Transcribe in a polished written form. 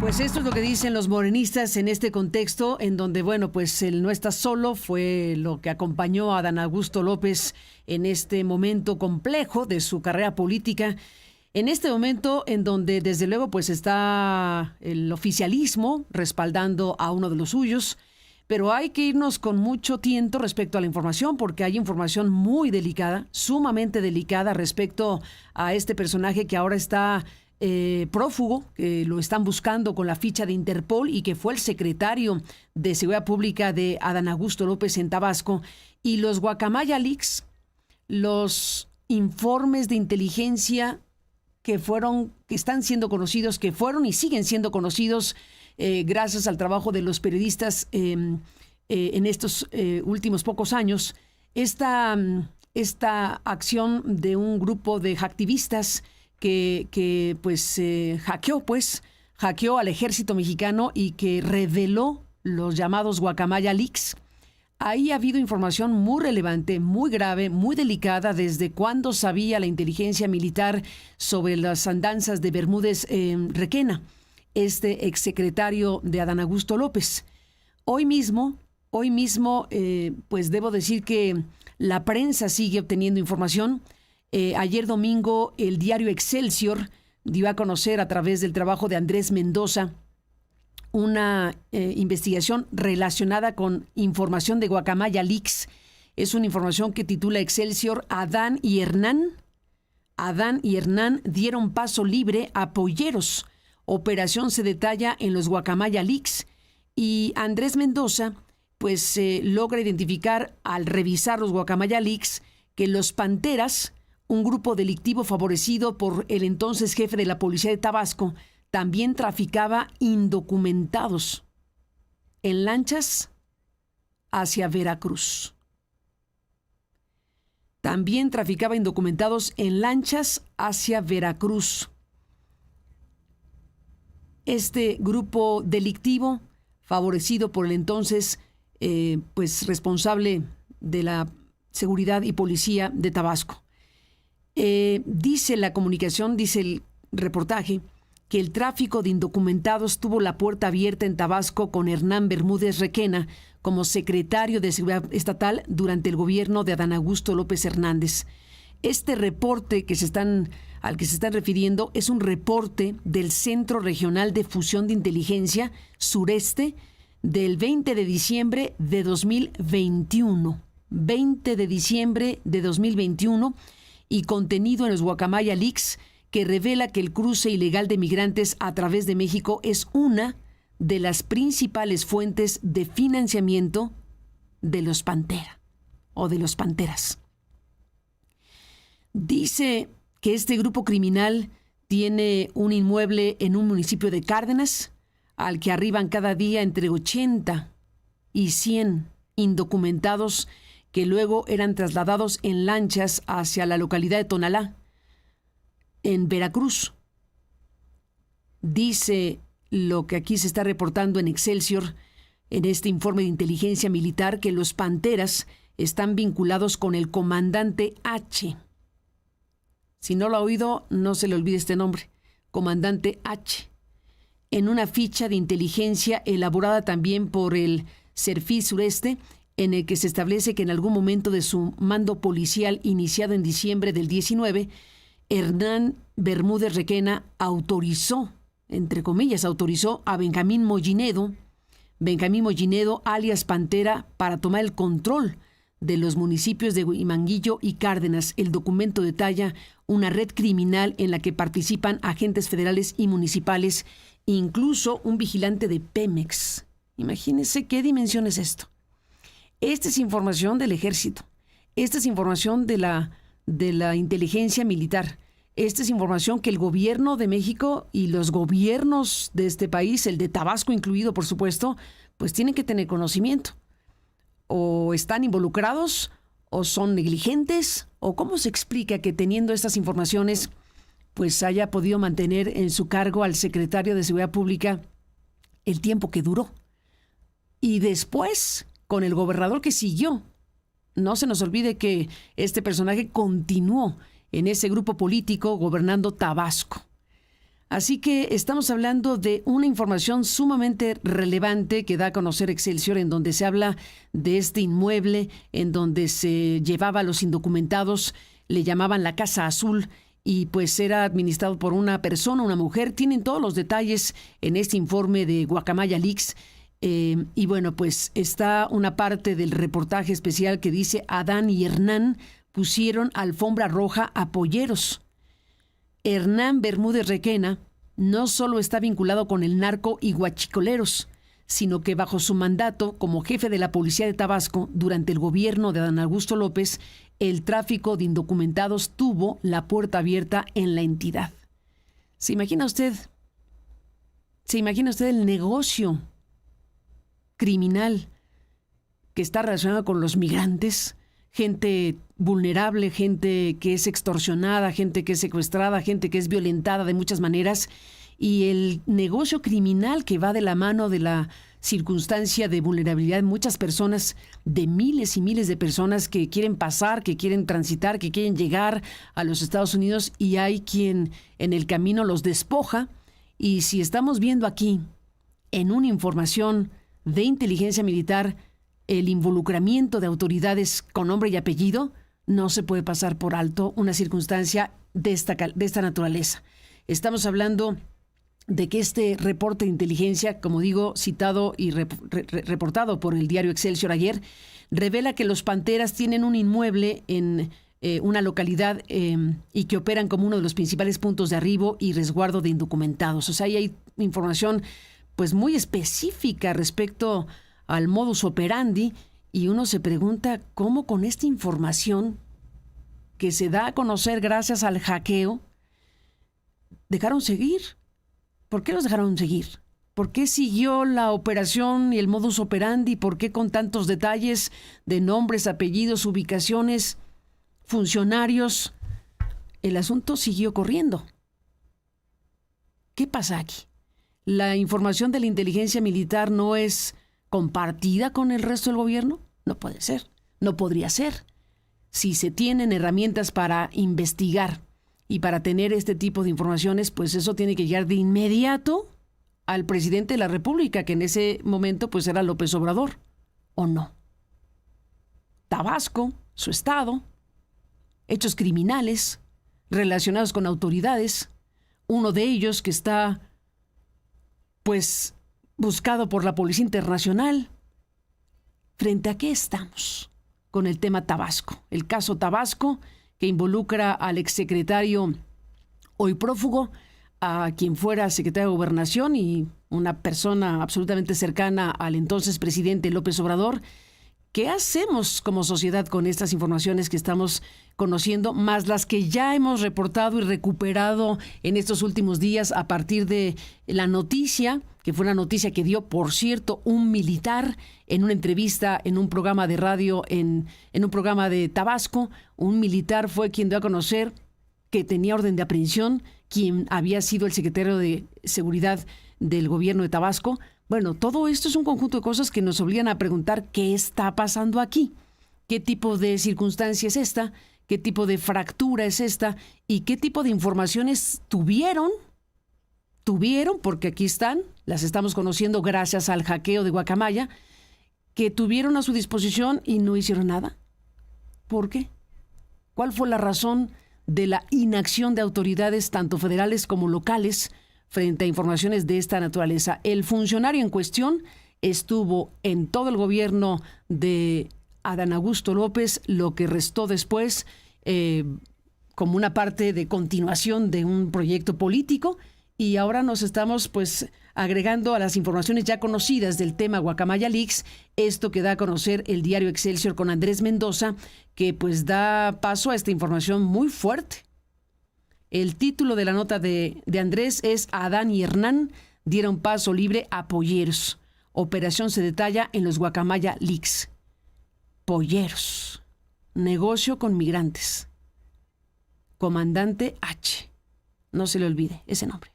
Pues esto es lo que dicen los morenistas en este contexto, en donde, bueno, pues él no está solo, fue lo que acompañó a Adán Augusto López en este momento complejo de su carrera política. En este momento en donde, desde luego, pues está el oficialismo respaldando a uno de los suyos, pero hay que irnos con mucho tiento respecto a la información, porque hay información muy delicada, sumamente delicada respecto a este personaje que ahora está prófugo, que lo están buscando con la ficha de Interpol y que fue el secretario de Seguridad Pública de Adán Augusto López en Tabasco. Y los Guacamaya Leaks, los informes de inteligencia que están siendo conocidos, que fueron y siguen siendo conocidos gracias al trabajo de los periodistas en estos últimos pocos años. Esta acción de un grupo de hacktivistas que hackeó al ejército mexicano y que reveló los llamados Guacamaya Leaks. Ahí ha habido información muy relevante, muy grave, muy delicada, desde cuándo sabía la inteligencia militar sobre las andanzas de Bermúdez Requena, este exsecretario de Adán Augusto López. Hoy mismo, pues debo decir que la prensa sigue obteniendo información. Ayer domingo el diario Excelsior dio a conocer a través del trabajo de Andrés Mendoza una investigación relacionada con información de Guacamaya Leaks. Es una información que titula Excelsior: Adán y Hernán dieron paso libre a polleros. Operación se detalla en los Guacamaya Leaks. Y Andrés Mendoza pues logra identificar al revisar los Guacamaya Leaks que los Panteras, un grupo delictivo favorecido por el entonces jefe de la policía de Tabasco, también traficaba indocumentados en lanchas hacia Veracruz. También traficaba indocumentados en lanchas hacia Veracruz. Este grupo delictivo, favorecido por el entonces responsable de la seguridad y policía de Tabasco. Dice la comunicación, dice el reportaje, que el tráfico de indocumentados tuvo la puerta abierta en Tabasco con Hernán Bermúdez Requena como secretario de Seguridad Estatal durante el gobierno de Adán Augusto López Hernández. Este reporte al que se están refiriendo es un reporte del Centro Regional de Fusión de Inteligencia Sureste del 20 de diciembre de 2021. 20 de diciembre de 2021, y contenido en los Guacamaya Leaks, que revela que el cruce ilegal de migrantes a través de México es una de las principales fuentes de financiamiento de los Pantera o de los Panteras. Dice que este grupo criminal tiene un inmueble en un municipio de Cárdenas, al que arriban cada día entre 80 y 100 indocumentados que luego eran trasladados en lanchas hacia la localidad de Tonalá, en Veracruz. Dice lo que aquí se está reportando en Excelsior, en este informe de inteligencia militar, que los Panteras están vinculados con el comandante H. Si no lo ha oído, no se le olvide este nombre, comandante H, en una ficha de inteligencia elaborada también por el CERFI Sureste, en el que se establece que en algún momento de su mando policial iniciado en diciembre del 19, Hernán Bermúdez Requena autorizó, entre comillas, a Benjamín Mollinedo, alias Pantera, para tomar el control de los municipios de Huimanguillo y Cárdenas. El documento detalla una red criminal en la que participan agentes federales y municipales, incluso un vigilante de Pemex. Imagínense qué dimensión es esto. Esta es información del ejército. Esta es información de la inteligencia militar. Esta es información que el gobierno de México y los gobiernos de este país, el de Tabasco incluido, por supuesto, pues tienen que tener conocimiento. O están involucrados, o son negligentes, o cómo se explica que teniendo estas informaciones, pues haya podido mantener en su cargo al secretario de Seguridad Pública el tiempo que duró. Y después, con el gobernador que siguió. No se nos olvide que este personaje continuó en ese grupo político gobernando Tabasco. Así que estamos hablando de una información sumamente relevante que da a conocer Excelsior, en donde se habla de este inmueble, en donde se llevaba a los indocumentados, le llamaban la Casa Azul, y pues era administrado por una persona, una mujer. Tienen todos los detalles en este informe de Guacamaya Leaks. Y bueno, pues está una parte del reportaje especial que dice: Adán y Hernán pusieron alfombra roja a polleros. Hernán Bermúdez Requena no solo está vinculado con el narco y guachicoleros, sino que bajo su mandato como jefe de la policía de Tabasco durante el gobierno de Adán Augusto López, el tráfico de indocumentados tuvo la puerta abierta en la entidad. ¿Se imagina usted el negocio criminal que está relacionado con los migrantes? Gente vulnerable, gente que es extorsionada, gente que es secuestrada, gente que es violentada de muchas maneras, y el negocio criminal que va de la mano de la circunstancia de vulnerabilidad de muchas personas, de miles y miles de personas que quieren pasar, que quieren transitar, que quieren llegar a los Estados Unidos, y hay quien en el camino los despoja. Y si estamos viendo aquí en una información de inteligencia militar el involucramiento de autoridades con nombre y apellido, no se puede pasar por alto una circunstancia de esta naturaleza. Estamos hablando de que este reporte de inteligencia, como digo, citado y reportado por el diario Excelsior ayer, revela que los Panteras tienen un inmueble en una localidad y que operan como uno de los principales puntos de arribo y resguardo de indocumentados. O sea, ahí hay información pues muy específica respecto al modus operandi, y uno se pregunta cómo con esta información que se da a conocer gracias al hackeo dejaron seguir. ¿Por qué los dejaron seguir? ¿Por qué siguió la operación y el modus operandi? ¿Por qué con tantos detalles de nombres, apellidos, ubicaciones, funcionarios? El asunto siguió corriendo. ¿Qué pasa aquí? ¿La información de la inteligencia militar no es compartida con el resto del gobierno? No puede ser, no podría ser. Si se tienen herramientas para investigar y para tener este tipo de informaciones, pues eso tiene que llegar de inmediato al presidente de la República, que en ese momento pues era López Obrador, ¿o no? Tabasco, su estado, hechos criminales relacionados con autoridades, uno de ellos que está pues buscado por la Policía Internacional. ¿Frente a qué estamos con el tema Tabasco? El caso Tabasco, que involucra al exsecretario, hoy prófugo, a quien fuera secretario de Gobernación y una persona absolutamente cercana al entonces presidente López Obrador. ¿Qué hacemos como sociedad con estas informaciones que estamos conociendo, más las que ya hemos reportado y recuperado en estos últimos días a partir de la noticia, que fue una noticia que dio, por cierto, un militar en una entrevista en un programa de radio, en un programa de Tabasco? Un militar fue quien dio a conocer que tenía orden de aprehensión, quien había sido el secretario de Seguridad del gobierno de Tabasco. Bueno, todo esto es un conjunto de cosas que nos obligan a preguntar qué está pasando aquí, qué tipo de circunstancia es esta, qué tipo de fractura es esta y qué tipo de informaciones tuvieron, porque aquí están, las estamos conociendo gracias al hackeo de Guacamaya, que tuvieron a su disposición y no hicieron nada. ¿Por qué? ¿Cuál fue la razón de la inacción de autoridades tanto federales como locales frente a informaciones de esta naturaleza? El funcionario en cuestión estuvo en todo el gobierno de Adán Augusto López, lo que restó después como una parte de continuación de un proyecto político, y ahora nos estamos pues agregando a las informaciones ya conocidas del tema Guacamaya Leaks, esto que da a conocer el diario Excelsior con Andrés Mendoza, que pues da paso a esta información muy fuerte. El título de la nota de Andrés es: Adán y Hernán dieron paso libre a polleros. Operación se detalla en los Guacamaya Leaks. Polleros. Negocio con migrantes. Comandante H. No se le olvide ese nombre.